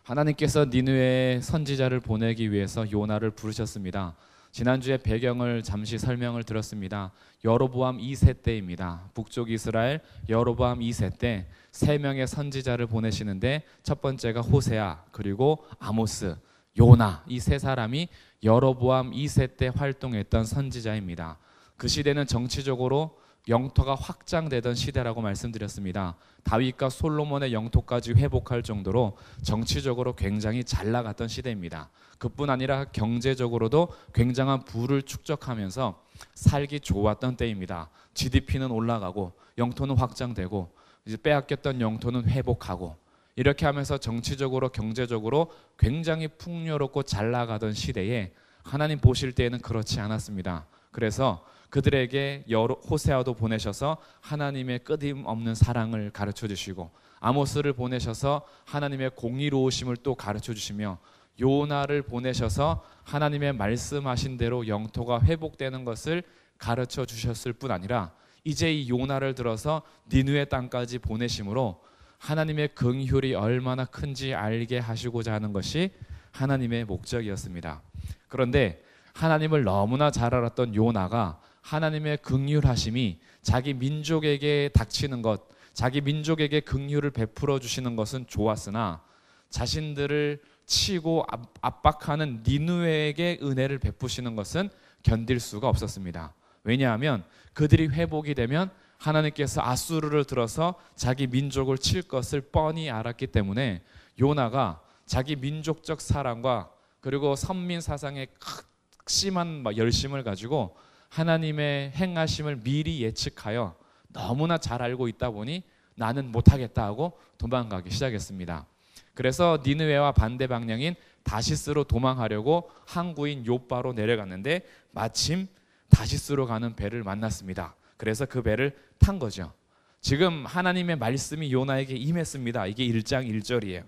하나님께서 니느웨에 선지자를 보내기 위해서 요나를 부르셨습니다. 지난주에 배경을 잠시 설명을 드렸습니다. 여로보암 2세 때입니다. 북쪽 이스라엘 여로보암 2세 때 3명의 선지자를 보내시는데 첫 번째가 호세아, 그리고 아모스, 요나, 이 세 사람이 여로보암 2세 때 활동했던 선지자입니다. 그 시대는 정치적으로 영토가 확장되던 시대라고 말씀드렸습니다. 다윗과 솔로몬의 영토까지 회복할 정도로 정치적으로 굉장히 잘 나갔던 시대입니다. 그뿐 아니라 경제적으로도 굉장한 부를 축적하면서 살기 좋았던 때입니다. GDP는 올라가고 영토는 확장되고 이제 빼앗겼던 영토는 회복하고 이렇게 하면서 정치적으로 경제적으로 굉장히 풍요롭고 잘 나가던 시대에 하나님 보실 때에는 그렇지 않았습니다. 그래서 그들에게 호세아도 보내셔서 하나님의 끊임없는 사랑을 가르쳐 주시고 아모스를 보내셔서 하나님의 공의로우심을 또 가르쳐 주시며 요나를 보내셔서 하나님의 말씀하신 대로 영토가 회복되는 것을 가르쳐 주셨을 뿐 아니라 이제 이 요나를 들어서 니느웨 땅까지 보내심으로 하나님의 긍휼이 얼마나 큰지 알게 하시고자 하는 것이 하나님의 목적이었습니다. 그런데 하나님을 너무나 잘 알았던 요나가 하나님의 긍휼하심이 자기 민족에게 닥치는 것, 자기 민족에게 긍휼을 베풀어 주시는 것은 좋았으나 자신들을 치고 압박하는 니느웨에게 은혜를 베푸시는 것은 견딜 수가 없었습니다. 왜냐하면 그들이 회복이 되면 하나님께서 아수르를 들어서 자기 민족을 칠 것을 뻔히 알았기 때문에 요나가 자기 민족적 사랑과 그리고 선민 사상의 극심한 열심을 가지고 하나님의 행하심을 미리 예측하여 너무나 잘 알고 있다 보니 나는 못하겠다 하고 도망가기 시작했습니다. 그래서 니느웨와 반대 방향인 다시스로 도망하려고 항구인 요바로 내려갔는데 마침 다시스로 가는 배를 만났습니다. 그래서 그 배를 탄 거죠. 지금 하나님의 말씀이 요나에게 임했습니다. 이게 1장 1절이에요.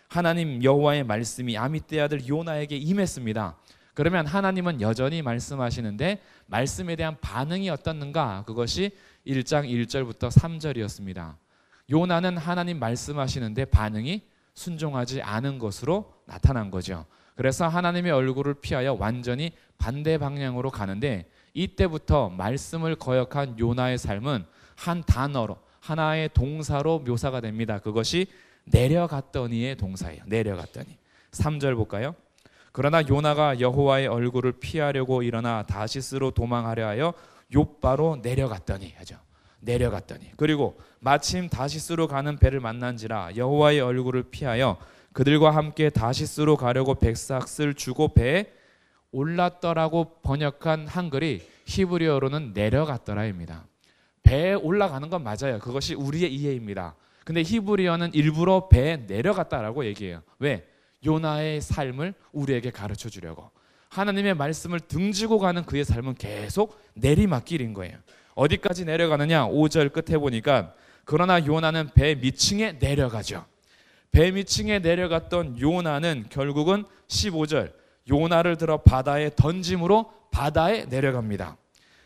하나님 여호와의 말씀이 아미떼 아들 요나에게 임했습니다. 그러면 하나님은 여전히 말씀하시는데 말씀에 대한 반응이 어떻는가? 그것이 1장 1절부터 3절이었습니다. 요나는 하나님 말씀하시는데 반응이 순종하지 않은 것으로 나타난 거죠. 그래서 하나님의 얼굴을 피하여 완전히 반대 방향으로 가는데 이때부터 말씀을 거역한 요나의 삶은 한 단어로 하나의 동사로 묘사가 됩니다. 그것이 내려갔더니의 동사예요. 내려갔더니. 3절 볼까요? 그러나 요나가 여호와의 얼굴을 피하려고 일어나 다시스로 도망하려 하여 욥바로 내려갔더니 하죠. 내려갔더니. 그리고 마침 다시스로 가는 배를 만난지라 여호와의 얼굴을 피하여 그들과 함께 다시스로 가려고 백삭을 주고 배에 올랐더라고 번역한 한글이 히브리어로는 내려갔더라입니다. 배에 올라가는 건 맞아요. 그것이 우리의 이해입니다. 근데 히브리어는 일부러 배에 내려갔다라고 얘기해요. 왜? 요나의 삶을 우리에게 가르쳐 주려고. 하나님의 말씀을 등지고 가는 그의 삶은 계속 내리막길인 거예요. 어디까지 내려가느냐? 5절 끝에 보니까 그러나 요나는 배 밑층에 내려가죠. 배 밑층에 내려갔던 요나는 결국은 15절 요나를 들어 바다에 던짐으로 바다에 내려갑니다.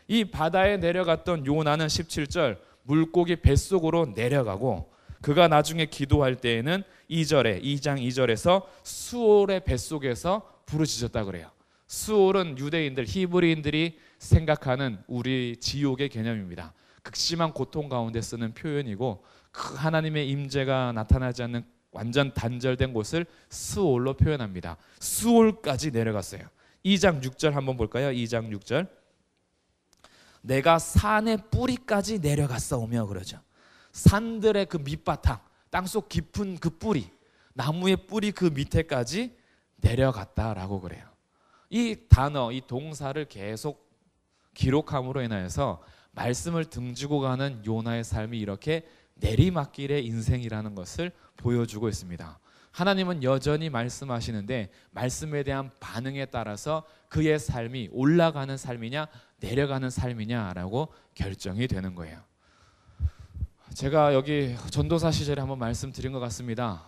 이 바다에 내려갔던 요나는 17절 물고기 뱃속으로 내려가고 그가 나중에 기도할 때에는 2장 2절에서 수올의 뱃속에서 부르짖었다 그래요. 수올은 유대인들, 히브리인들이 생각하는 우리 지옥의 개념입니다. 극심한 고통 가운데 쓰는 표현이고 그 하나님의 임재가 나타나지 않는 완전 단절된 곳을 수올로 표현합니다. 수올까지 내려갔어요. 2장 6절 한번 볼까요? 2장 6절 내가 산의 뿌리까지 내려갔사오며 그러죠. 산들의 그 밑바탕, 땅속 깊은 그 뿌리, 나무의 뿌리 그 밑에까지 내려갔다라고 그래요. 이 단어, 이 동사를 계속 기록함으로 인하여서 말씀을 등지고 가는 요나의 삶이 이렇게 내리막길의 인생이라는 것을 보여주고 있습니다. 하나님은 여전히 말씀하시는데 말씀에 대한 반응에 따라서 그의 삶이 올라가는 삶이냐 내려가는 삶이냐라고 결정이 되는 거예요. 제가 여기 전도사 시절에 한번 말씀드린 것 같습니다.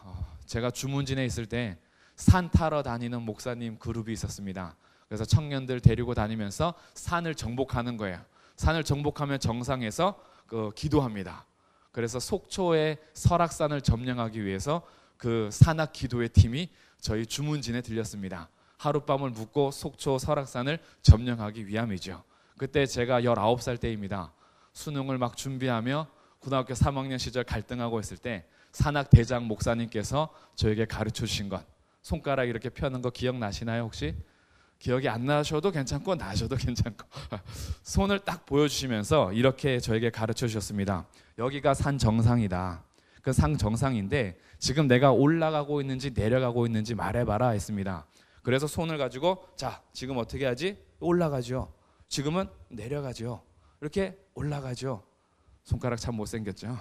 제가 주문진에 있을 때 산 타러 다니는 목사님 그룹이 있었습니다. 그래서 청년들 데리고 다니면서 산을 정복하는 거예요. 산을 정복하면 정상에서 기도합니다. 그래서 속초의 설악산을 점령하기 위해서 그 산악 기도의 팀이 저희 주문진에 들렸습니다. 하룻밤을 묵고 속초 설악산을 점령하기 위함이죠. 그때 제가 19살 때입니다. 수능을 막 준비하며 고등학교 3학년 시절 갈등하고 있을 때 산악 대장 목사님께서 저에게 가르쳐 주신 것, 손가락 이렇게 펴는 거 기억나시나요 혹시? 기억이 안 나셔도 괜찮고 나셔도 괜찮고 손을 딱 보여주시면서 이렇게 저에게 가르쳐 주셨습니다. 여기가 산 정상이다. 그 산 정상인데 지금 내가 올라가고 있는지 내려가고 있는지 말해봐라 했습니다. 그래서 손을 가지고 자 지금 어떻게 하지? 올라가죠. 지금은 내려가죠. 이렇게 올라가죠. 손가락 참 못생겼죠.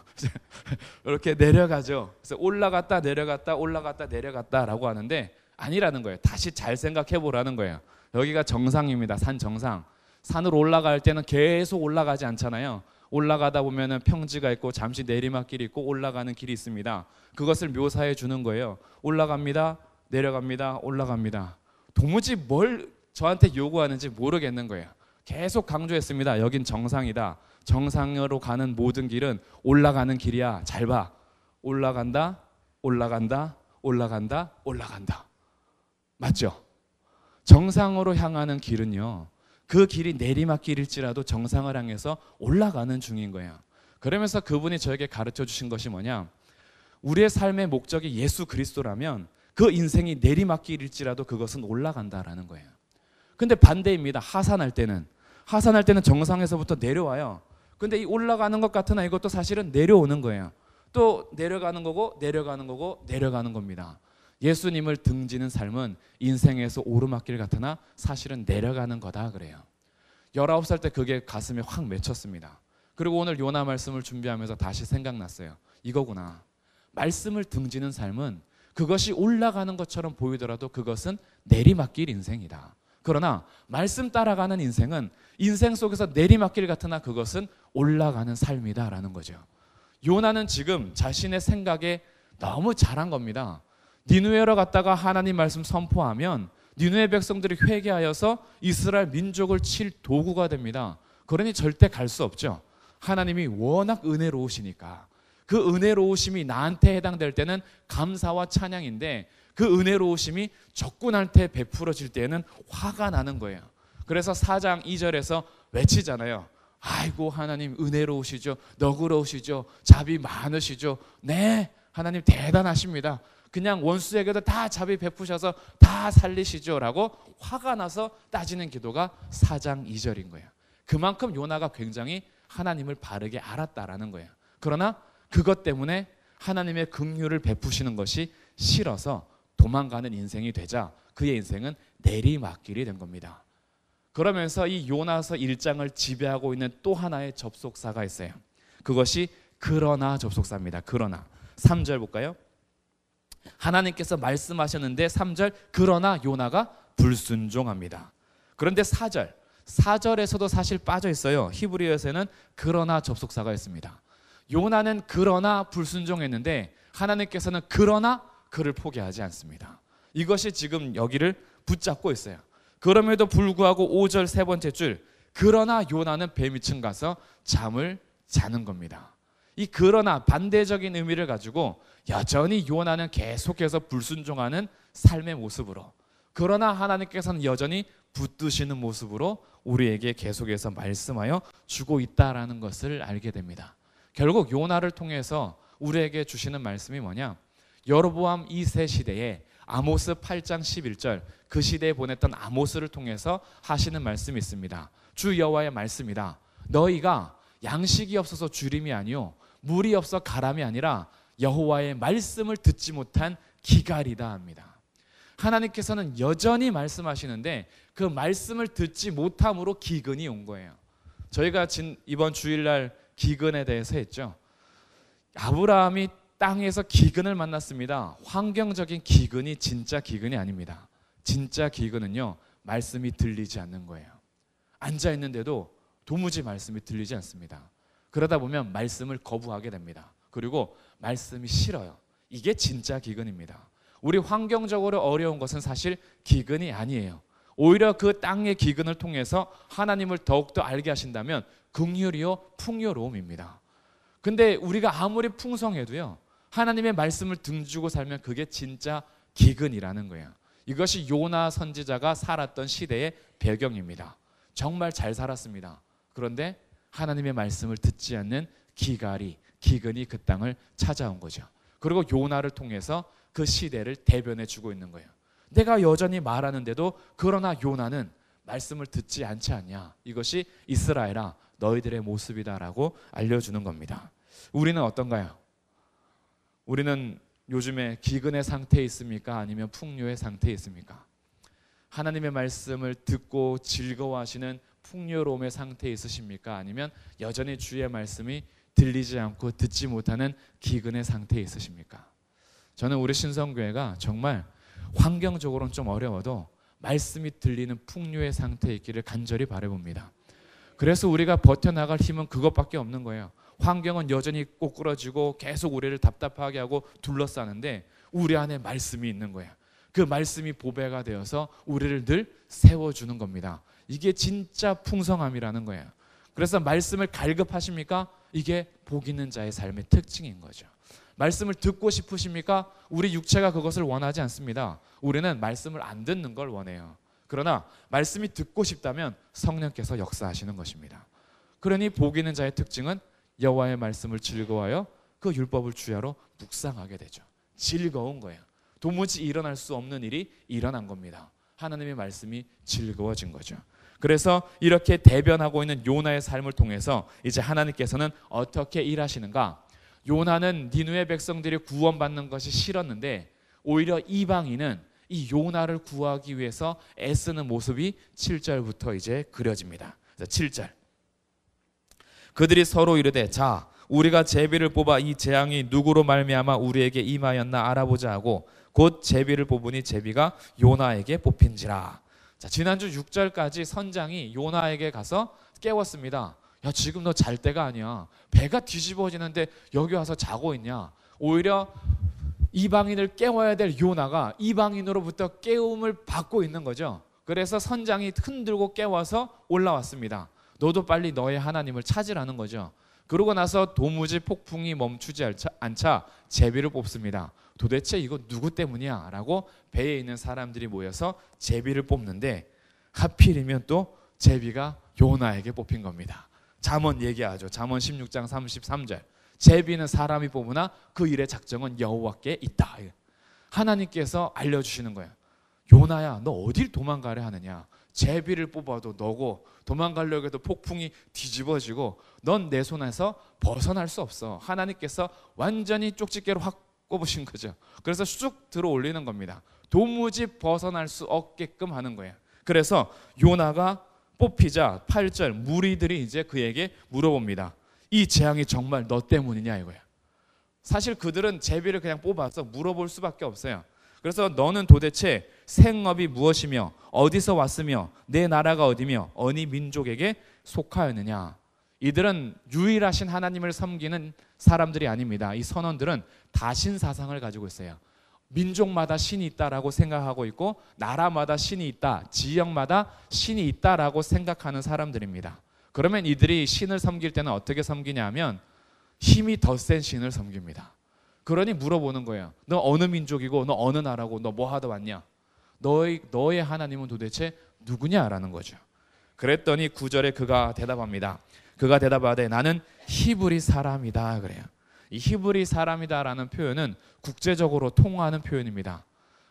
이렇게 내려가죠. 그래서 올라갔다 내려갔다 올라갔다 내려갔다라고 하는데 아니라는 거예요. 다시 잘 생각해 보라는 거예요. 여기가 정상입니다. 산 정상. 산으로 올라갈 때는 계속 올라가지 않잖아요. 올라가다 보면은 평지가 있고 잠시 내리막길이 있고 올라가는 길이 있습니다. 그것을 묘사해 주는 거예요. 올라갑니다. 내려갑니다. 올라갑니다. 도무지 뭘 저한테 요구하는지 모르겠는 거예요. 계속 강조했습니다. 여긴 정상이다. 정상으로 가는 모든 길은 올라가는 길이야. 잘 봐. 올라간다. 올라간다. 올라간다. 올라간다. 맞죠? 정상으로 향하는 길은요. 그 길이 내리막길일지라도 정상을 향해서 올라가는 중인 거예요. 그러면서 그분이 저에게 가르쳐 주신 것이 뭐냐? 우리의 삶의 목적이 예수 그리스도라면 그 인생이 내리막길일지라도 그것은 올라간다라는 거예요. 근데 반대입니다. 하산할 때는 정상에서부터 내려와요. 근데 이 올라가는 것 같으나 이것도 사실은 내려오는 거예요. 또 내려가는 거고 내려가는 거고 내려가는 겁니다. 예수님을 등지는 삶은 인생에서 오르막길 같으나 사실은 내려가는 거다 그래요. 19살 때 그게 가슴에 확 맺혔습니다. 그리고 오늘 요나 말씀을 준비하면서 다시 생각났어요. 이거구나. 말씀을 등지는 삶은 그것이 올라가는 것처럼 보이더라도 그것은 내리막길 인생이다. 그러나 말씀 따라가는 인생은 인생 속에서 내리막길 같으나 그것은 올라가는 삶이다라는 거죠. 요나는 지금 자신의 생각에 너무 잘한 겁니다. 니느웨로 갔다가 하나님 말씀 선포하면 니느웨 백성들이 회개하여서 이스라엘 민족을 칠 도구가 됩니다. 그러니 절대 갈 수 없죠. 하나님이 워낙 은혜로우시니까. 그 은혜로우심이 나한테 해당될 때는 감사와 찬양인데 그 은혜로우심이 적군한테 베풀어질 때에는 화가 나는 거예요. 그래서 4장 2절에서 외치잖아요. 아이고 하나님 은혜로우시죠. 너그러우시죠. 자비 많으시죠. 네 하나님 대단하십니다. 그냥 원수에게도 다 자비 베푸셔서 다 살리시죠 라고 화가 나서 따지는 기도가 4장 2절인 거예요. 그만큼 요나가 굉장히 하나님을 바르게 알았다라는 거예요. 그러나 그것 때문에 하나님의 긍휼을 베푸시는 것이 싫어서 도망가는 인생이 되자 그의 인생은 내리막길이 된 겁니다. 그러면서 이 요나서 1장을 지배하고 있는 또 하나의 접속사가 있어요. 그것이 그러나 접속사입니다. 그러나 3절 볼까요? 하나님께서 말씀하셨는데 3절 그러나 요나가 불순종합니다. 그런데 4절에서도 사실 빠져 있어요. 히브리어에서는 그러나 접속사가 있습니다. 요나는 그러나 불순종했는데 하나님께서는 그러나 그를 포기하지 않습니다. 이것이 지금 여기를 붙잡고 있어요. 그럼에도 불구하고 5절 세 번째 줄 그러나 요나는 배 밑층 가서 잠을 자는 겁니다. 이 그러나 반대적인 의미를 가지고 여전히 요나는 계속해서 불순종하는 삶의 모습으로 그러나 하나님께서는 여전히 붙드시는 모습으로 우리에게 계속해서 말씀하여 주고 있다라는 것을 알게 됩니다. 결국 요나를 통해서 우리에게 주시는 말씀이 뭐냐? 여로보암 2세 시대에 아모스 8장 11절 그 시대에 보냈던 아모스를 통해서 하시는 말씀이 있습니다. 주 여호와의 말씀이다. 너희가 양식이 없어서 주림이 아니요 물이 없어 가람이 아니라 여호와의 말씀을 듣지 못한 기갈이다 합니다. 하나님께서는 여전히 말씀하시는데 그 말씀을 듣지 못함으로 기근이 온 거예요. 저희가 이번 주일날 기근에 대해서 했죠. 아브라함이 땅에서 기근을 만났습니다. 환경적인 기근이 진짜 기근이 아닙니다. 진짜 기근은요, 말씀이 들리지 않는 거예요. 앉아 있는데도 도무지 말씀이 들리지 않습니다. 그러다 보면 말씀을 거부하게 됩니다. 그리고 말씀이 싫어요. 이게 진짜 기근입니다. 우리 환경적으로 어려운 것은 사실 기근이 아니에요. 오히려 그 땅의 기근을 통해서 하나님을 더욱더 알게 하신다면 긍휼이요 풍요로움입니다. 근데 우리가 아무리 풍성해도요, 하나님의 말씀을 등지고 살면 그게 진짜 기근이라는 거예요. 이것이 요나 선지자가 살았던 시대의 배경입니다. 정말 잘 살았습니다. 그런데 하나님의 말씀을 듣지 않는 기근이 그 땅을 찾아온 거죠. 그리고 요나를 통해서 그 시대를 대변해 주고 있는 거예요. 내가 여전히 말하는데도 그러나 요나는 말씀을 듣지 않지 않냐. 이것이 이스라엘아 너희들의 모습이다라고 알려주는 겁니다. 우리는 어떤가요? 우리는 요즘에 기근의 상태에 있습니까? 아니면 풍요의 상태에 있습니까? 하나님의 말씀을 듣고 즐거워하시는 풍요로움의 상태에 있으십니까? 아니면 여전히 주의 말씀이 들리지 않고 듣지 못하는 기근의 상태에 있으십니까? 저는 우리 신성교회가 정말 환경적으로는 좀 어려워도 말씀이 들리는 풍요의 상태에 있기를 간절히 바라봅니다. 그래서 우리가 버텨나갈 힘은 그것밖에 없는 거예요. 환경은 여전히 꼬꾸라지고 계속 우리를 답답하게 하고 둘러싸는데 우리 안에 말씀이 있는 거예요. 그 말씀이 보배가 되어서 우리를 늘 세워주는 겁니다. 이게 진짜 풍성함이라는 거예요. 그래서 말씀을 갈급하십니까? 이게 복 있는 자의 삶의 특징인 거죠. 말씀을 듣고 싶으십니까? 우리 육체가 그것을 원하지 않습니다. 우리는 말씀을 안 듣는 걸 원해요. 그러나 말씀이 듣고 싶다면 성령께서 역사하시는 것입니다. 그러니 복 있는 자의 특징은 여호와의 말씀을 즐거워하여 그 율법을 주야로 묵상하게 되죠. 즐거운 거예요. 도무지 일어날 수 없는 일이 일어난 겁니다. 하나님의 말씀이 즐거워진 거죠. 그래서 이렇게 대변하고 있는 요나의 삶을 통해서 이제 하나님께서는 어떻게 일하시는가? 요나는 니느웨 백성들이 구원받는 것이 싫었는데 오히려 이방인은 이 요나를 구하기 위해서 애쓰는 모습이 7절부터 이제 그려집니다. 7절. 그들이 서로 이르되 자 우리가 제비를 뽑아 이 재앙이 누구로 말미암아 우리에게 임하였나 알아보자 하고 곧 제비를 뽑으니 제비가 요나에게 뽑힌지라. 자, 지난주 6절까지 선장이 요나에게 가서 깨웠습니다. 야 지금 너 잘 때가 아니야. 배가 뒤집어지는데 여기 와서 자고 있냐. 오히려 이방인을 깨워야 될 요나가 이방인으로부터 깨움을 받고 있는 거죠. 그래서 선장이 흔들고 깨워서 올라왔습니다. 너도 빨리 너의 하나님을 찾으라는 거죠. 그러고 나서 도무지 폭풍이 멈추지 않자 제비를 뽑습니다. 도대체 이거 누구 때문이야? 라고 배에 있는 사람들이 모여서 제비를 뽑는데 하필이면 또 제비가 요나에게 뽑힌 겁니다. 잠언 얘기하죠. 잠언 16장 33절. 제비는 사람이 뽑으나 그 일의 작정은 여호와께 있다. 하나님께서 알려주시는 거예요. 요나야 너 어딜 도망가려 하느냐. 제비를 뽑아도 너고 도망가려고 해도 폭풍이 뒤집어지고 넌 내 손에서 벗어날 수 없어. 하나님께서 완전히 쪽집게로 확 꼽으신 거죠. 그래서 쑥 들어 올리는 겁니다. 도무지 벗어날 수 없게끔 하는 거예요. 그래서 요나가 뽑히자 8절 무리들이 이제 그에게 물어봅니다. 이 재앙이 정말 너 때문이냐 이거야. 사실 그들은 제비를 그냥 뽑아서 물어볼 수밖에 없어요. 그래서 너는 도대체 생업이 무엇이며 어디서 왔으며 내 나라가 어디며 어느 민족에게 속하였느냐. 이들은 유일하신 하나님을 섬기는 사람들이 아닙니다. 이 선원들은 다신 사상을 가지고 있어요. 민족마다 신이 있다라고 생각하고 있고 나라마다 신이 있다, 지역마다 신이 있다라고 생각하는 사람들입니다. 그러면 이들이 신을 섬길 때는 어떻게 섬기냐 하면 힘이 더 센 신을 섬깁니다. 그러니 물어보는 거예요. 너 어느 민족이고 너 어느 나라고 너 뭐 하다 왔냐? 너의 하나님은 도대체 누구냐라는 거죠. 그랬더니 9절에 그가 대답합니다. 그가 대답하되 나는 히브리 사람이다 그래요. 이 히브리 사람이다라는 표현은 국제적으로 통하는 표현입니다.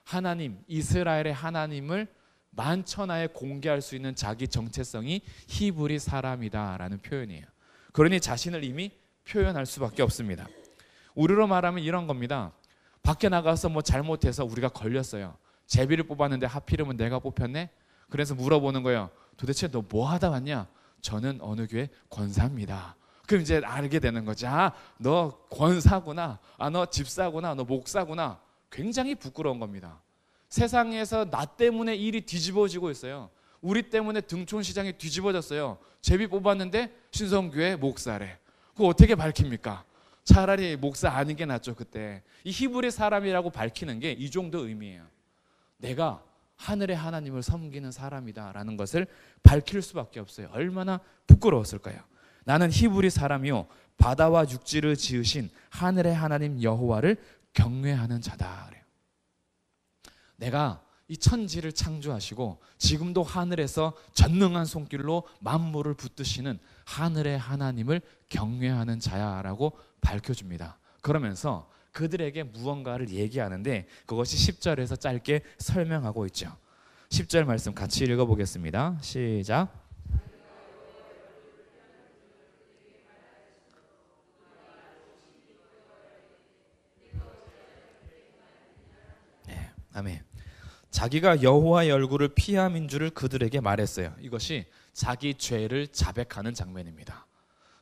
하나님, 이스라엘의 하나님을 만천하에 공개할 수 있는 자기 정체성이 히브리 사람이다라는 표현이에요. 그러니 자신을 이미 표현할 수밖에 없습니다. 우리로 말하면 이런 겁니다. 밖에 나가서 뭐 잘못해서 우리가 걸렸어요. 제비를 뽑았는데 하필이면 내가 뽑혔네? 그래서 물어보는 거예요. 도대체 너 뭐 하다 왔냐? 저는 어느 교회 권사입니다. 그럼 이제 알게 되는 거지. 아, 너 권사구나. 아, 너 집사구나. 너 목사구나. 굉장히 부끄러운 겁니다. 세상에서 나 때문에 일이 뒤집어지고 있어요. 우리 때문에 등촌시장이 뒤집어졌어요. 제비 뽑았는데 신성교회 목사래. 그거 어떻게 밝힙니까? 차라리 목사 아닌 게 낫죠. 그때 이 히브리 사람이라고 밝히는 게 이 정도 의미예요. 내가 하늘의 하나님을 섬기는 사람이다 라는 것을 밝힐 수밖에 없어요. 얼마나 부끄러웠을까요? 나는 히브리 사람이요 바다와 육지를 지으신 하늘의 하나님 여호와를 경외하는 자다. 그래요. 내가 이 천지를 창조하시고 지금도 하늘에서 전능한 손길로 만물을 붙드시는 하늘의 하나님을 경외하는 자야라고 밝혀줍니다. 그러면서 그들에게 무언가를 얘기하는데 그것이 10절에서 짧게 설명하고 있죠. 10절 말씀 같이 읽어보겠습니다. 시작. 네, 아멘. 자기가 여호와의 얼굴을 피함인 줄을 그들에게 말했어요. 이것이 자기 죄를 자백하는 장면입니다.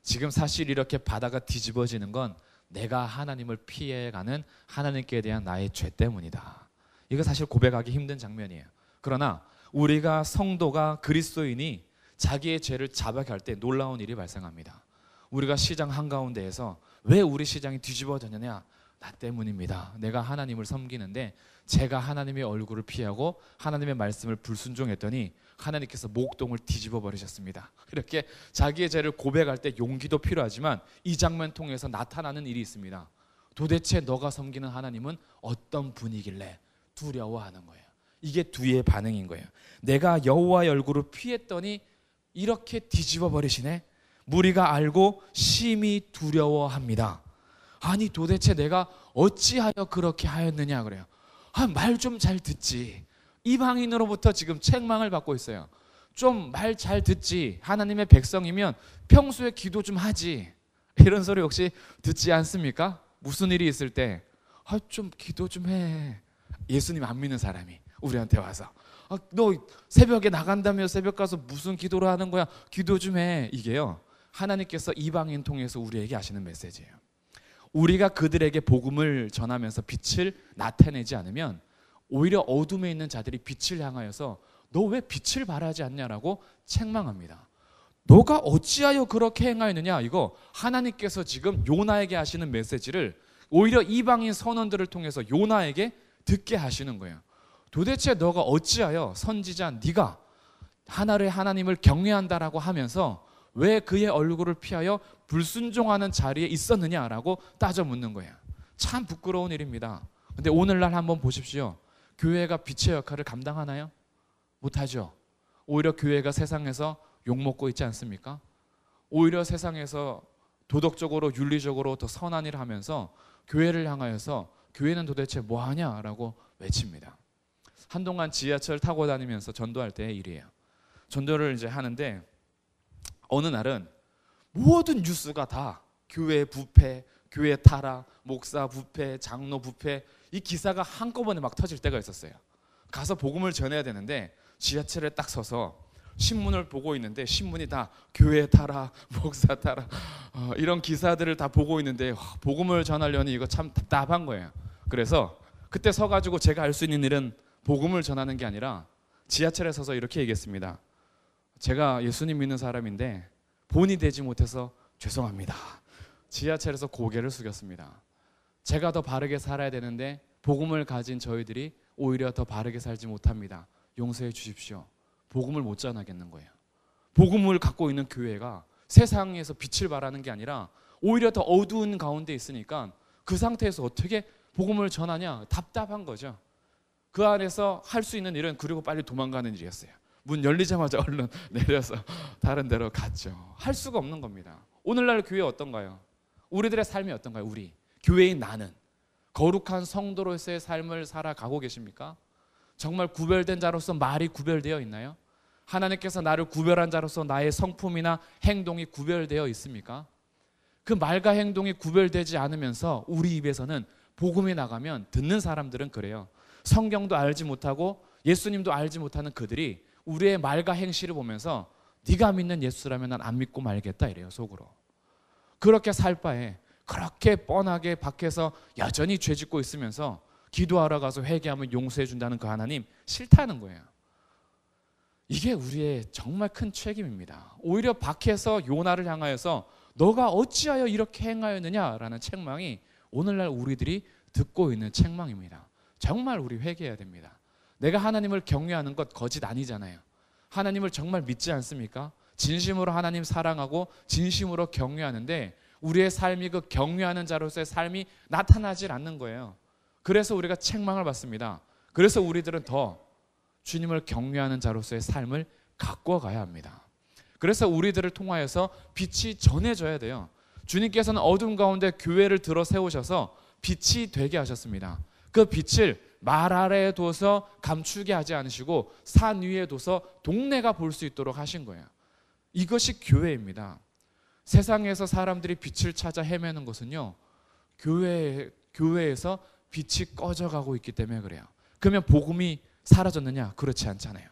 지금 사실 이렇게 바다가 뒤집어지는 건 내가 하나님을 피해가는 하나님께 대한 나의 죄 때문이다. 이거 사실 고백하기 힘든 장면이에요. 그러나 우리가 성도가 그리스도인이 자기의 죄를 자백할 때 놀라운 일이 발생합니다. 우리가 시장 한가운데에서 왜 우리 시장이 뒤집어졌느냐? 나 때문입니다. 내가 하나님을 섬기는데 제가 하나님의 얼굴을 피하고 하나님의 말씀을 불순종했더니 하나님께서 목동을 뒤집어 버리셨습니다. 이렇게 자기의 죄를 고백할 때 용기도 필요하지만 이 장면 통해서 나타나는 일이 있습니다. 도대체 너가 섬기는 하나님은 어떤 분이길래 두려워하는 거예요. 이게 뒤의 반응인 거예요. 내가 여호와의 얼굴을 피했더니 이렇게 뒤집어 버리시네. 무리가 알고 심히 두려워합니다. 아니 도대체 내가 어찌하여 그렇게 하였느냐 그래요. 말 좀 잘 듣지. 이방인으로부터 지금 책망을 받고 있어요. 좀 말 잘 듣지. 하나님의 백성이면 평소에 기도 좀 하지. 이런 소리 혹시 듣지 않습니까? 무슨 일이 있을 때 좀 기도 좀 해. 예수님 안 믿는 사람이 우리한테 와서 너 새벽에 나간다며 새벽 가서 무슨 기도를 하는 거야. 기도 좀 해. 이게요 하나님께서 이방인 통해서 우리에게 하시는 메시지예요. 우리가 그들에게 복음을 전하면서 빛을 나타내지 않으면 오히려 어둠에 있는 자들이 빛을 향하여서 너 왜 빛을 발하지 않냐라고 책망합니다. 너가 어찌하여 그렇게 행하였느냐. 이거 하나님께서 지금 요나에게 하시는 메시지를 오히려 이방인 선원들을 통해서 요나에게 듣게 하시는 거예요. 도대체 너가 어찌하여 선지자 네가 하나의 하나님을 경외한다라고 하면서 왜 그의 얼굴을 피하여 불순종하는 자리에 있었느냐라고 따져 묻는 거예요. 참 부끄러운 일입니다. 근데 오늘날 한번 보십시오. 교회가 빛의 역할을 감당하나요? 못하죠. 오히려 교회가 세상에서 욕먹고 있지 않습니까? 오히려 세상에서 도덕적으로 윤리적으로 더 선한 일을 하면서 교회를 향하여서 교회는 도대체 뭐하냐라고 외칩니다. 한동안 지하철 타고 다니면서 전도할 때의 일이에요. 전도를 이제 하는데 어느 날은 모든 뉴스가 다 교회 부패, 교회 타락, 목사 부패, 장로 부패 이 기사가 한꺼번에 막 터질 때가 있었어요. 가서 복음을 전해야 되는데 지하철에 딱 서서 신문을 보고 있는데 신문이 다 교회 타락, 목사 타락 이런 기사들을 다 보고 있는데 복음을 전하려니 이거 참 답답한 거예요. 그래서 그때 서가지고 제가 할 수 있는 일은 복음을 전하는 게 아니라 지하철에 서서 이렇게 얘기했습니다. 제가 예수님 믿는 사람인데 본이 되지 못해서 죄송합니다. 지하철에서 고개를 숙였습니다. 제가 더 바르게 살아야 되는데 복음을 가진 저희들이 오히려 더 바르게 살지 못합니다. 용서해 주십시오. 복음을 못 전하겠는 거예요. 복음을 갖고 있는 교회가 세상에서 빛을 발하는 게 아니라 오히려 더 어두운 가운데 있으니까 그 상태에서 어떻게 복음을 전하냐 답답한 거죠. 그 안에서 할 수 있는 일은 그리고 빨리 도망가는 일이었어요. 문 열리자마자 얼른 내려서 다른 데로 갔죠. 할 수가 없는 겁니다. 오늘날 교회 어떤가요? 우리들의 삶이 어떤가요? 우리 교회인 나는 거룩한 성도로서의 삶을 살아가고 계십니까? 정말 구별된 자로서 말이 구별되어 있나요? 하나님께서 나를 구별한 자로서 나의 성품이나 행동이 구별되어 있습니까? 그 말과 행동이 구별되지 않으면서 우리 입에서는 복음이 나가면 듣는 사람들은 그래요. 성경도 알지 못하고 예수님도 알지 못하는 그들이 우리의 말과 행실을 보면서 네가 믿는 예수라면 난 안 믿고 말겠다 이래요. 속으로. 그렇게 살 바에 그렇게 뻔하게 밖에서 여전히 죄짓고 있으면서 기도하러 가서 회개하면 용서해 준다는 그 하나님 싫다는 거예요. 이게 우리의 정말 큰 책임입니다. 오히려 밖에서 요나를 향하여서 너가 어찌하여 이렇게 행하였느냐라는 책망이 오늘날 우리들이 듣고 있는 책망입니다. 정말 우리 회개해야 됩니다. 내가 하나님을 경외하는 것 거짓 아니잖아요. 하나님을 정말 믿지 않습니까? 진심으로 하나님 사랑하고 진심으로 경외하는데 우리의 삶이 그 경외하는 자로서의 삶이 나타나질 않는 거예요. 그래서 우리가 책망을 받습니다. 그래서 우리들은 더 주님을 경외하는 자로서의 삶을 갖고 가야 합니다. 그래서 우리들을 통하여서 빛이 전해져야 돼요. 주님께서는 어둠 가운데 교회를 들어 세우셔서 빛이 되게 하셨습니다. 그 빛을 말 아래에 둬서 감추게 하지 않으시고 산 위에 둬서 동네가 볼 수 있도록 하신 거예요. 이것이 교회입니다. 세상에서 사람들이 빛을 찾아 헤매는 것은요, 교회에서 빛이 꺼져가고 있기 때문에 그래요. 그러면 복음이 사라졌느냐? 그렇지 않잖아요.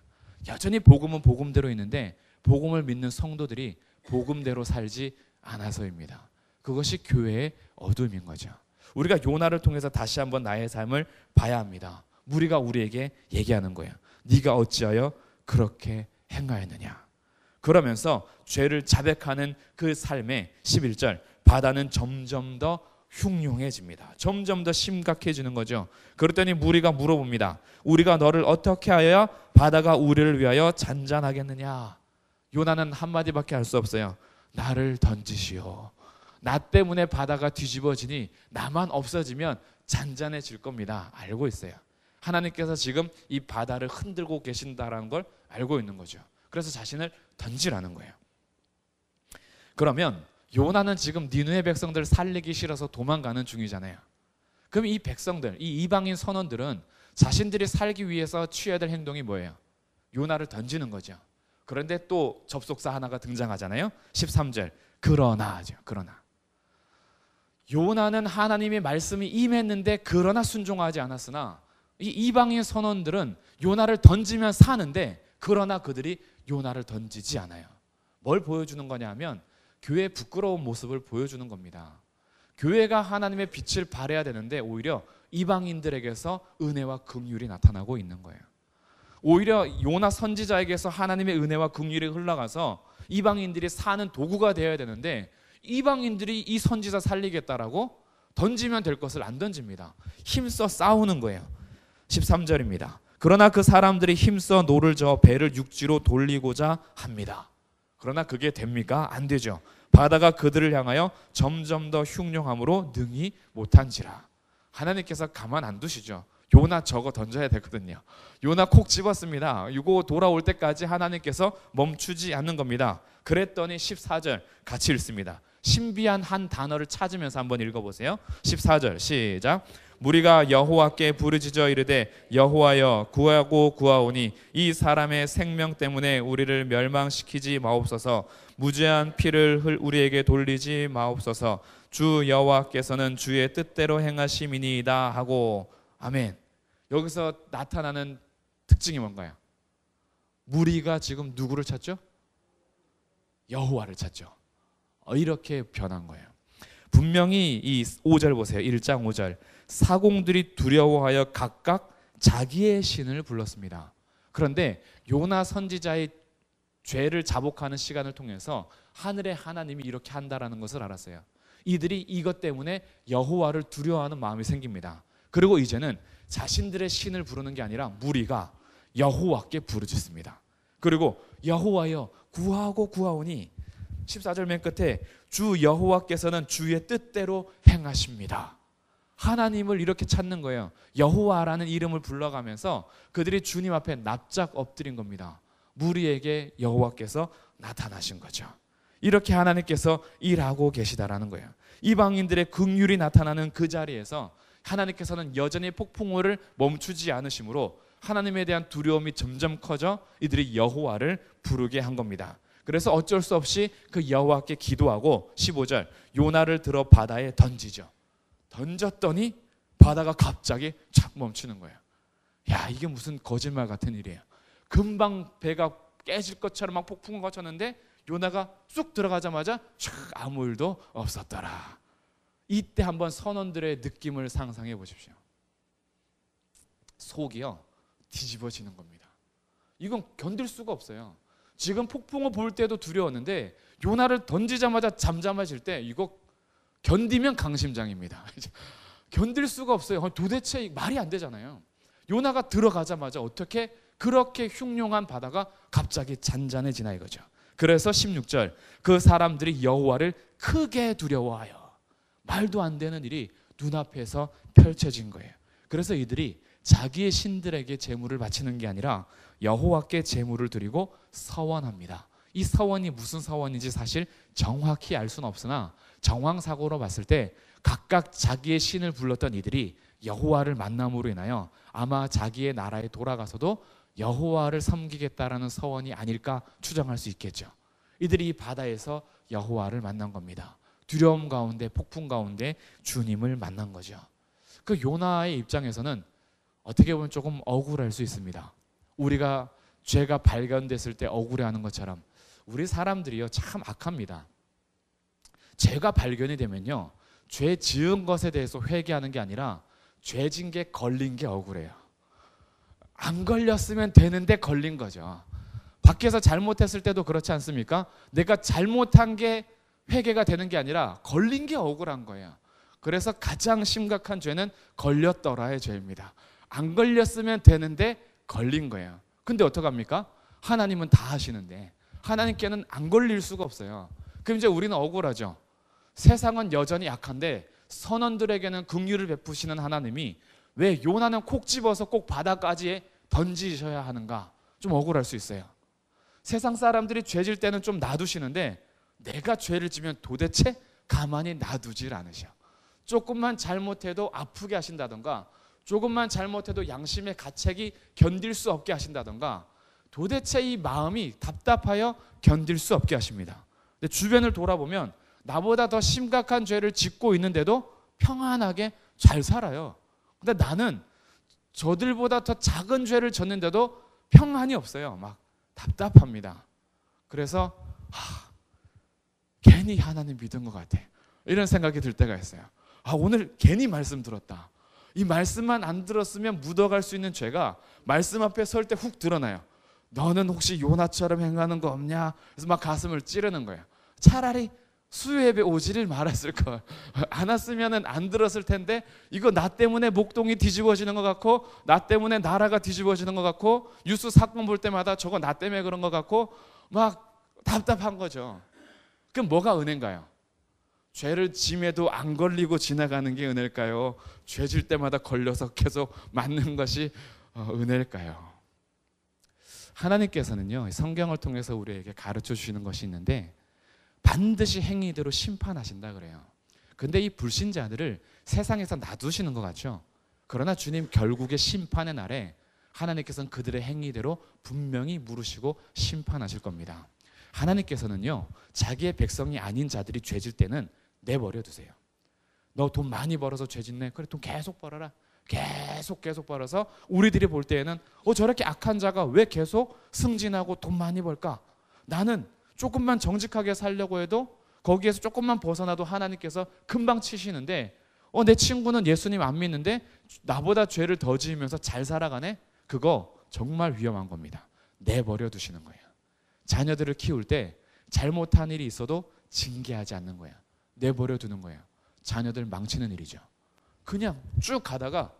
여전히 복음은 복음대로 있는데 복음을 믿는 성도들이 복음대로 살지 않아서입니다. 그것이 교회의 어둠인 거죠. 우리가 요나를 통해서 다시 한번 나의 삶을 봐야 합니다. 무리가 우리에게 얘기하는 거예요. 네가 어찌하여 그렇게 행하였느냐. 그러면서 죄를 자백하는 그 삶의 11절, 바다는 점점 더 흉흉해집니다. 점점 더 심각해지는 거죠. 그랬더니 무리가 물어봅니다. 우리가 너를 어떻게 하여야 바다가 우리를 위하여 잔잔하겠느냐. 요나는 한마디밖에 할 수 없어요. 나를 던지시오. 나 때문에 바다가 뒤집어지니 나만 없어지면 잔잔해질 겁니다. 알고 있어요. 하나님께서 지금 이 바다를 흔들고 계신다라는 걸 알고 있는 거죠. 그래서 자신을 던지라는 거예요. 그러면 요나는 지금 니느웨 백성들을 살리기 싫어서 도망가는 중이잖아요. 그럼 이 백성들, 이 이방인 선원들은 자신들이 살기 위해서 취해야 될 행동이 뭐예요? 요나를 던지는 거죠. 그런데 또 접속사 하나가 등장하잖아요. 13절, 그러나죠. 그러나 요나는 하나님의 말씀이 임했는데 그러나 순종하지 않았으나 이 이방인 선원들은 요나를 던지면 사는데 그러나 그들이 요나를 던지지 않아요. 뭘 보여주는 거냐 하면 교회의 부끄러운 모습을 보여주는 겁니다. 교회가 하나님의 빛을 발해야 되는데 오히려 이방인들에게서 은혜와 긍휼이 나타나고 있는 거예요. 오히려 요나 선지자에게서 하나님의 은혜와 긍휼이 흘러가서 이방인들이 사는 도구가 되어야 되는데 이방인들이 이 선지자 살리겠다라고 던지면 될 것을 안 던집니다. 힘써 싸우는 거예요. 13절입니다. 그러나 그 사람들이 힘써 노를 저어 배를 육지로 돌리고자 합니다. 그러나 그게 됩니까? 안 되죠. 바다가 그들을 향하여 점점 더 흉흉함으로 능히 못한지라. 하나님께서 가만 안 두시죠. 요나 저거 던져야 되거든요. 요나 콕 집었습니다. 이거 돌아올 때까지 하나님께서 멈추지 않는 겁니다. 그랬더니 14절 같이 읽습니다. 신비한 한 단어를 찾으면서 한번 읽어보세요. 14절 시작. 무리가 여호와께 부르짖어 이르되 여호와여 구하고 구하오니 이 사람의 생명 때문에 우리를 멸망시키지 마옵소서. 무죄한 피를 우리에게 돌리지 마옵소서. 주 여호와께서는 주의 뜻대로 행하심이니이다 하고. 아멘. 여기서 나타나는 특징이 뭔가요? 무리가 지금 누구를 찾죠? 여호와를 찾죠. 이렇게 변한 거예요. 분명히 이 5절 보세요. 1장 5절. 사공들이 두려워하여 각각 자기의 신을 불렀습니다. 그런데 요나 선지자의 죄를 자복하는 시간을 통해서 하늘의 하나님이 이렇게 한다라는 것을 알았어요. 이들이 이것 때문에 여호와를 두려워하는 마음이 생깁니다. 그리고 이제는 자신들의 신을 부르는 게 아니라 무리가 여호와께 부르짖습니다. 그리고 여호와여 구하고 구하오니 14절 맨 끝에 주 여호와께서는 주의 뜻대로 행하십니다. 하나님을 이렇게 찾는 거예요. 여호와라는 이름을 불러가면서 그들이 주님 앞에 납작 엎드린 겁니다. 무리에게 여호와께서 나타나신 거죠. 이렇게 하나님께서 일하고 계시다라는 거예요. 이방인들의 긍휼이 나타나는 그 자리에서 하나님께서는 여전히 폭풍우를 멈추지 않으시므로 하나님에 대한 두려움이 점점 커져 이들이 여호와를 부르게 한 겁니다. 그래서 어쩔 수 없이 그 여호와께 기도하고 15절 요나를 들어 바다에 던지죠. 던졌더니 바다가 갑자기 착 멈추는 거예요. 야, 이게 무슨 거짓말 같은 일이에요. 금방 배가 깨질 것처럼 막 폭풍우가 쳤는데 요나가 쑥 들어가자마자 촥 아무 일도 없었더라. 이때 한번 선원들의 느낌을 상상해 보십시오. 속이요 뒤집어지는 겁니다. 이건 견딜 수가 없어요. 지금 폭풍우 볼 때도 두려웠는데 요나를 던지자마자 잠잠해질 때 이거 견디면 강심장입니다. 견딜 수가 없어요. 도대체 말이 안 되잖아요. 요나가 들어가자마자 어떻게 그렇게 흉흉한 바다가 갑자기 잔잔해지나 이거죠. 그래서 16절, 그 사람들이 여호와를 크게 두려워하여. 말도 안 되는 일이 눈앞에서 펼쳐진 거예요. 그래서 이들이 자기의 신들에게 제물을 바치는 게 아니라 여호와께 제물을 드리고 서원합니다. 이 서원이 무슨 서원인지 사실 정확히 알 수는 없으나 정황사고로 봤을 때 각각 자기의 신을 불렀던 이들이 여호와를 만남으로 인하여 아마 자기의 나라에 돌아가서도 여호와를 섬기겠다라는 서원이 아닐까 추정할 수 있겠죠. 이들이 이 바다에서 여호와를 만난 겁니다. 두려움 가운데, 폭풍 가운데 주님을 만난 거죠. 그 요나의 입장에서는 어떻게 보면 조금 억울할 수 있습니다. 우리가 죄가 발견됐을 때 억울해하는 것처럼 우리 사람들이요 참 악합니다. 죄가 발견이 되면요, 죄 지은 것에 대해서 회개하는 게 아니라 죄 진 게 걸린 게 억울해요. 안 걸렸으면 되는데 걸린 거죠. 밖에서 잘못했을 때도 그렇지 않습니까? 내가 잘못한 게 회개가 되는 게 아니라 걸린 게 억울한 거예요. 그래서 가장 심각한 죄는 걸렸더라의 죄입니다. 안 걸렸으면 되는데 걸린 거예요. 근데 어떡합니까? 하나님은 다 하시는데 하나님께는 안 걸릴 수가 없어요. 그럼 이제 우리는 억울하죠. 세상은 여전히 약한데 선원들에게는 긍휼을 베푸시는 하나님이 왜 요나는 콕 집어서 꼭 바다까지 던지셔야 하는가? 좀 억울할 수 있어요. 세상 사람들이 죄질 때는 좀 놔두시는데 내가 죄를 지면 도대체 가만히 놔두질 않으셔. 조금만 잘못해도 아프게 하신다던가, 조금만 잘못해도 양심의 가책이 견딜 수 없게 하신다던가, 도대체 이 마음이 답답하여 견딜 수 없게 하십니다. 근데 주변을 돌아보면 나보다 더 심각한 죄를 짓고 있는데도 평안하게 잘 살아요. 근데 나는 저들보다 더 작은 죄를 졌는데도 평안이 없어요. 막 답답합니다. 그래서 괜히 하나님 믿은 것 같아, 이런 생각이 들 때가 있어요. 오늘 괜히 말씀 들었다. 이 말씀만 안 들었으면 묻어갈 수 있는 죄가 말씀 앞에 설 때 훅 드러나요. 너는 혹시 요나처럼 행하는 거 없냐? 그래서 막 가슴을 찌르는 거예요. 차라리 수요예배 오지를 말았을 걸. 안 왔으면 안 들었을 텐데 이거 나 때문에 목동이 뒤집어지는 것 같고, 나 때문에 나라가 뒤집어지는 것 같고, 뉴스 사건 볼 때마다 저거 나 때문에 그런 것 같고 막 답답한 거죠. 그럼 뭐가 은혜인가요? 죄를 짐에도 안 걸리고 지나가는 게 은혜일까요? 죄질 때마다 걸려서 계속 맞는 것이 은혜일까요? 하나님께서는요, 성경을 통해서 우리에게 가르쳐 주시는 것이 있는데 반드시 행위대로 심판하신다 그래요. 근데 이 불신자들을 세상에서 놔두시는 것 같죠? 그러나 주님 결국의 심판의 날에 하나님께서는 그들의 행위대로 분명히 물으시고 심판하실 겁니다. 하나님께서는요, 자기의 백성이 아닌 자들이 죄질 때는 내버려 두세요. 너 돈 많이 벌어서 죄 짓네? 그래, 돈 계속 벌어라. 계속 벌어서 우리들이 볼 때에는 저렇게 악한 자가 왜 계속 승진하고 돈 많이 벌까? 나는 조금만 정직하게 살려고 해도 거기에서 조금만 벗어나도 하나님께서 금방 치시는데 내 친구는 예수님 안 믿는데 나보다 죄를 더 지으면서 잘 살아가네? 그거 정말 위험한 겁니다. 내버려 두시는 거예요. 자녀들을 키울 때 잘못한 일이 있어도 징계하지 않는 거야. 내버려 두는 거예요. 자녀들 망치는 일이죠. 그냥 쭉 가다가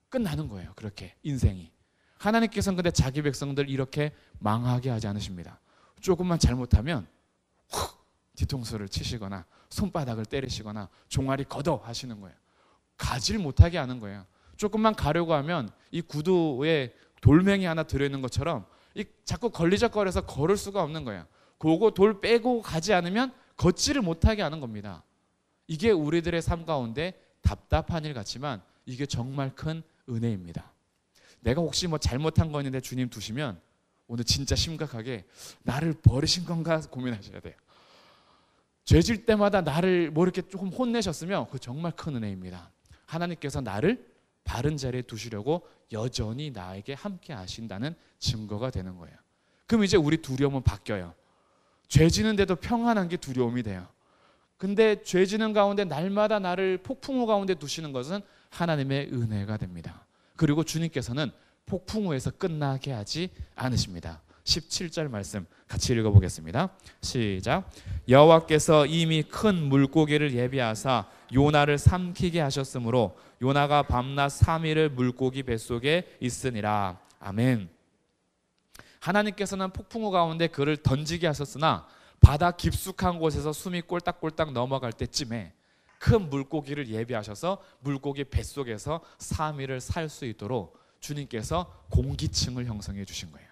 끝나는 거예요. 그렇게 인생이. 하나님께서는 근데 자기 백성들 이렇게 망하게 하지 않으십니다. 조금만 잘못하면 훅 뒤통수를 치시거나 손바닥을 때리시거나 종아리 걷어 하시는 거예요. 가지를 못하게 하는 거예요. 조금만 가려고 하면 이 구두에 돌멩이 하나 들어있는 것처럼 자꾸 걸리적거려서 걸을 수가 없는 거예요. 그거 돌 빼고 가지 않으면 걷지를 못하게 하는 겁니다. 이게 우리들의 삶 가운데 답답한 일 같지만 이게 정말 큰 은혜입니다. 내가 혹시 잘못한 거 있는데 주님 두시면 오늘 진짜 심각하게 나를 버리신 건가 고민하셔야 돼요. 죄질 때마다 나를 이렇게 조금 혼내셨으면 그거 정말 큰 은혜입니다. 하나님께서 나를 바른 자리에 두시려고 여전히 나에게 함께 하신다는 증거가 되는 거예요. 그럼 이제 우리 두려움은 바뀌어요. 죄 지는데도 평안한 게 두려움이 돼요. 근데 죄 지는 가운데 날마다 나를 폭풍우 가운데 두시는 것은 하나님의 은혜가 됩니다. 그리고 주님께서는 폭풍우에서 끝나게 하지 않으십니다. 17절 말씀 같이 읽어보겠습니다. 시작. 여호와께서 이미 큰 물고기를 예비하사 요나를 삼키게 하셨으므로 요나가 밤낮 3일을 물고기 뱃속에 있으니라. 아멘. 하나님께서는 폭풍우 가운데 그를 던지게 하셨으나 바다 깊숙한 곳에서 숨이 꼴딱꼴딱 넘어갈 때쯤에 큰 물고기를 예비하셔서 물고기 뱃속에서 3일을 살 수 있도록 주님께서 공기층을 형성해 주신 거예요.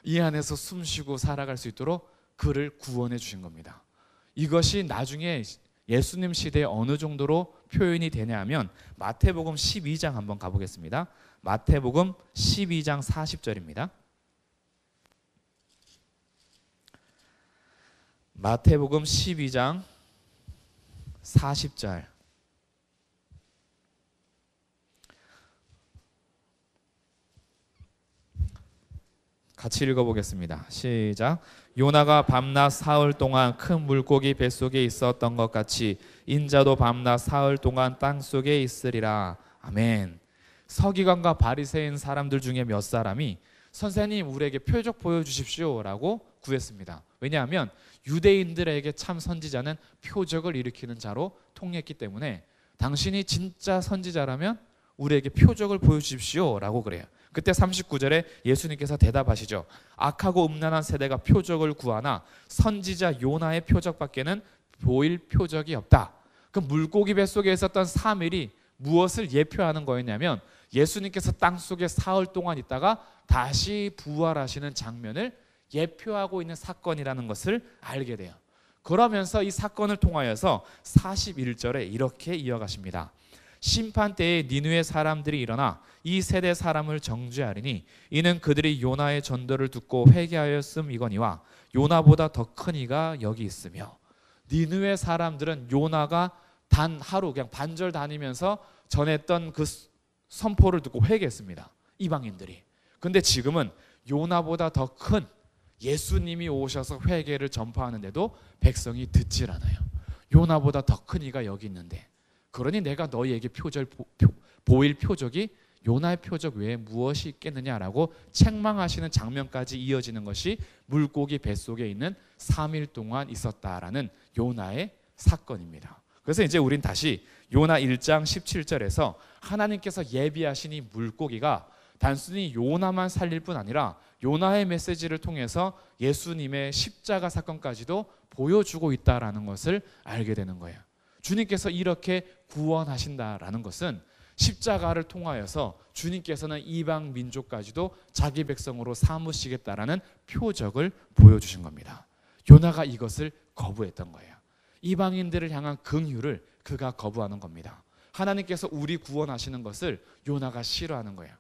이 안에서 숨쉬고 살아갈 수 있도록 그를 구원해 주신 겁니다. 이것이 나중에 예수님 시대에 어느 정도로 표현이 되냐 하면 마태복음 12장 한번 가보겠습니다. 마태복음 12장 40절입니다. 마태복음 12장 40절. 같이 읽어보겠습니다. 시작. 요나가 밤낮 사흘 동안 큰 물고기 뱃속에 있었던 것 같이 인자도 밤낮 사흘 동안 땅속에 있으리라. 아멘. 서기관과 바리새인 사람들 중에 몇 사람이 선생님 우리에게 표적 보여주십시오 라고 구했습니다. 왜냐하면 유대인들에게 참 선지자는 표적을 일으키는 자로 통했기 때문에 당신이 진짜 선지자라면 우리에게 표적을 보여주십시오 라고 그래요. 그때 39절에 예수님께서 대답하시죠. 악하고 음란한 세대가 표적을 구하나 선지자 요나의 표적밖에는 보일 표적이 없다. 그 물고기 뱃속에 있었던 3일이 무엇을 예표하는 거였냐면 예수님께서 땅속에 사흘 동안 있다가 다시 부활하시는 장면을 예표하고 있는 사건이라는 것을 알게 돼요. 그러면서 이 사건을 통하여서 41절에 이렇게 이어가십니다. 심판 때에 니느웨 사람들이 일어나 이 세대 사람을 정죄하리니 이는 그들이 요나의 전도를 듣고 회개하였음이거니와 요나보다 더 큰 이가 여기 있으며. 니느웨 사람들은 요나가 단 하루 그냥 반절 다니면서 전했던 그 선포를 듣고 회개했습니다. 이방인들이. 근데 지금은 요나보다 더 큰 예수님이 오셔서 회개를 전파하는데도 백성이 듣질 않아요. 요나보다 더 큰 이가 여기 있는데 그러니 내가 너희에게 보일 표적이 요나의 표적 외에 무엇이 있겠느냐라고 책망하시는 장면까지 이어지는 것이 물고기 뱃속에 있는 3일 동안 있었다라는 요나의 사건입니다. 그래서 이제 우린 다시 요나 1장 17절에서 하나님께서 예비하신 이 물고기가 단순히 요나만 살릴 뿐 아니라 요나의 메시지를 통해서 예수님의 십자가 사건까지도 보여주고 있다라는 것을 알게 되는 거예요. 주님께서 이렇게 구원하신다라는 것은 십자가를 통하여서 주님께서는 이방 민족까지도 자기 백성으로 삼으시겠다라는 표적을 보여주신 겁니다. 요나가 이것을 거부했던 거예요. 이방인들을 향한 긍휼을 그가 거부하는 겁니다. 하나님께서 우리 구원하시는 것을 요나가 싫어하는 거예요.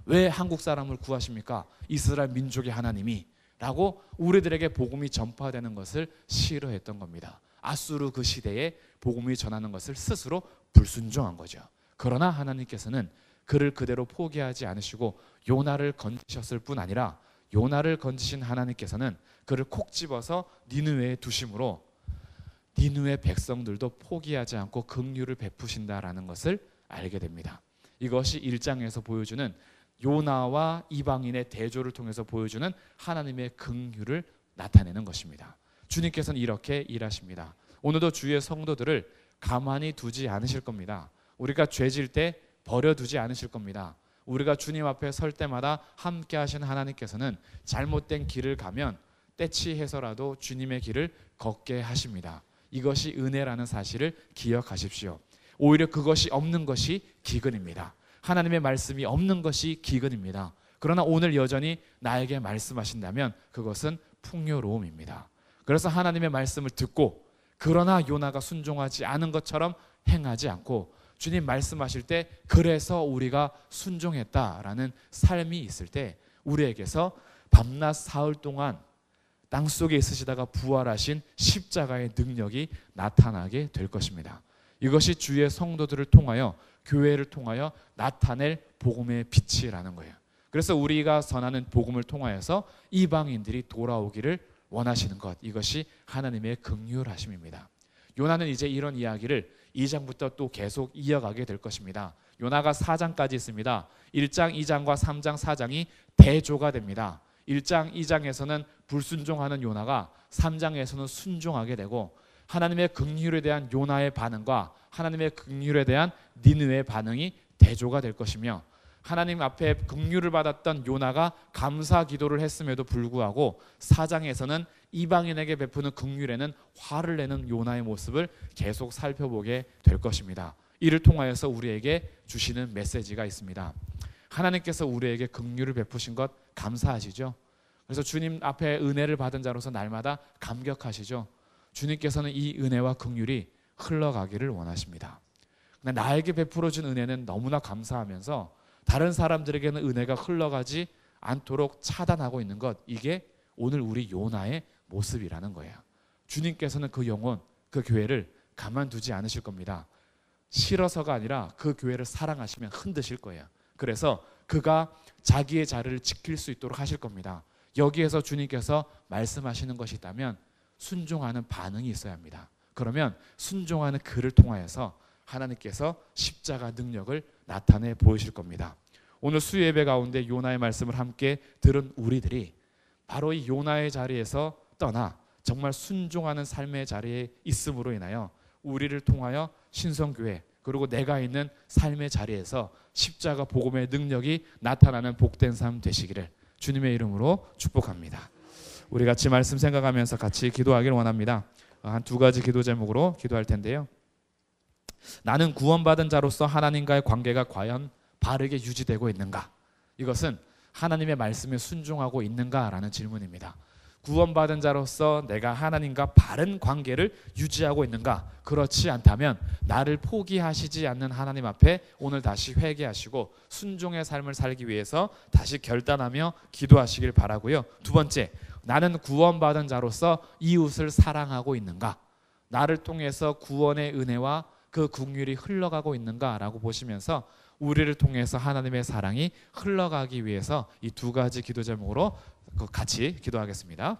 왜 한국 사람을 구하십니까? 이스라엘 민족의 하나님이 라고 우리들에게 복음이 전파되는 것을 싫어했던 겁니다. 아수르 그 시대에 복음이 전하는 것을 스스로 불순종한 거죠. 그러나 하나님께서는 그를 그대로 포기하지 않으시고 요나를 건지셨을 뿐 아니라 요나를 건지신 하나님께서는 그를 콕 집어서 니느웨에 두심으로 니느웨 백성들도 포기하지 않고 긍휼을 베푸신다라는 것을 알게 됩니다. 이것이 1장에서 보여주는 요나와 이방인의 대조를 통해서 보여주는 하나님의 긍휼을 나타내는 것입니다. 주님께서는 이렇게 일하십니다. 오늘도 주의 성도들을 가만히 두지 않으실 겁니다. 우리가 죄질 때 버려두지 않으실 겁니다. 우리가 주님 앞에 설 때마다 함께 하신 하나님께서는 잘못된 길을 가면 떼치해서라도 주님의 길을 걷게 하십니다. 이것이 은혜라는 사실을 기억하십시오. 오히려 그것이 없는 것이 기근입니다. 하나님의 말씀이 없는 것이 기근입니다. 그러나 오늘 여전히 나에게 말씀하신다면 그것은 풍요로움입니다. 그래서 하나님의 말씀을 듣고 그러나 요나가 순종하지 않은 것처럼 행하지 않고 주님 말씀하실 때 그래서 우리가 순종했다라는 삶이 있을 때 우리에게서 밤낮 사흘 동안 땅속에 있으시다가 부활하신 십자가의 능력이 나타나게 될 것입니다. 이것이 주의 성도들을 통하여 교회를 통하여 나타낼 복음의 빛이라는 거예요. 그래서 우리가 전하는 복음을 통하여서 이방인들이 돌아오기를 원하시는 것, 이것이 하나님의 긍휼하심입니다. 요나는 이제 이런 이야기를 2장부터 또 계속 이어가게 될 것입니다. 요나가 4장까지 있습니다. 1장, 2장과 3장, 4장이 대조가 됩니다. 1장, 2장에서는 불순종하는 요나가 3장에서는 순종하게 되고 하나님의 긍휼에 대한 요나의 반응과 하나님의 긍휼에 대한 니느웨의 반응이 대조가 될 것이며 하나님 앞에 긍휼을 받았던 요나가 감사 기도를 했음에도 불구하고 4장에서는 이방인에게 베푸는 긍휼에는 화를 내는 요나의 모습을 계속 살펴보게 될 것입니다. 이를 통하여서 우리에게 주시는 메시지가 있습니다. 하나님께서 우리에게 긍휼을 베푸신 것 감사하시죠? 그래서 주님 앞에 은혜를 받은 자로서 날마다 감격하시죠? 주님께서는 이 은혜와 긍휼이 흘러가기를 원하십니다. 근데 나에게 베풀어 준 은혜는 너무나 감사하면서 다른 사람들에게는 은혜가 흘러가지 않도록 차단하고 있는 것, 이게 오늘 우리 요나의 모습이라는 거예요. 주님께서는 그 영혼, 그 교회를 가만두지 않으실 겁니다. 싫어서가 아니라 그 교회를 사랑하시면 흔드실 거예요. 그래서 그가 자기의 자리를 지킬 수 있도록 하실 겁니다. 여기에서 주님께서 말씀하시는 것이 있다면 순종하는 반응이 있어야 합니다. 그러면 순종하는 그를 통하여서 하나님께서 십자가 능력을 나타내 보이실 겁니다. 오늘 수요예배 가운데 요나의 말씀을 함께 들은 우리들이 바로 이 요나의 자리에서 떠나 정말 순종하는 삶의 자리에 있음으로 인하여 우리를 통하여 신성교회, 그리고 내가 있는 삶의 자리에서 십자가 복음의 능력이 나타나는 복된 삶 되시기를 주님의 이름으로 축복합니다. 우리 같이 말씀 생각하면서 같이 기도하기를 원합니다. 한 두 가지 기도 제목으로 기도할 텐데요. 나는 구원받은 자로서 하나님과의 관계가 과연 바르게 유지되고 있는가? 이것은 하나님의 말씀에 순종하고 있는가라는 질문입니다. 구원받은 자로서 내가 하나님과 바른 관계를 유지하고 있는가? 그렇지 않다면 나를 포기하시지 않는 하나님 앞에 오늘 다시 회개하시고 순종의 삶을 살기 위해서 다시 결단하며 기도하시길 바라고요. 두 번째, 나는 구원받은 자로서 이웃을 사랑하고 있는가? 나를 통해서 구원의 은혜와 그 긍휼이 흘러가고 있는가라고 보시면서 우리를 통해서 하나님의 사랑이 흘러가기 위해서 이 두 가지 기도 제목으로 같이 기도하겠습니다.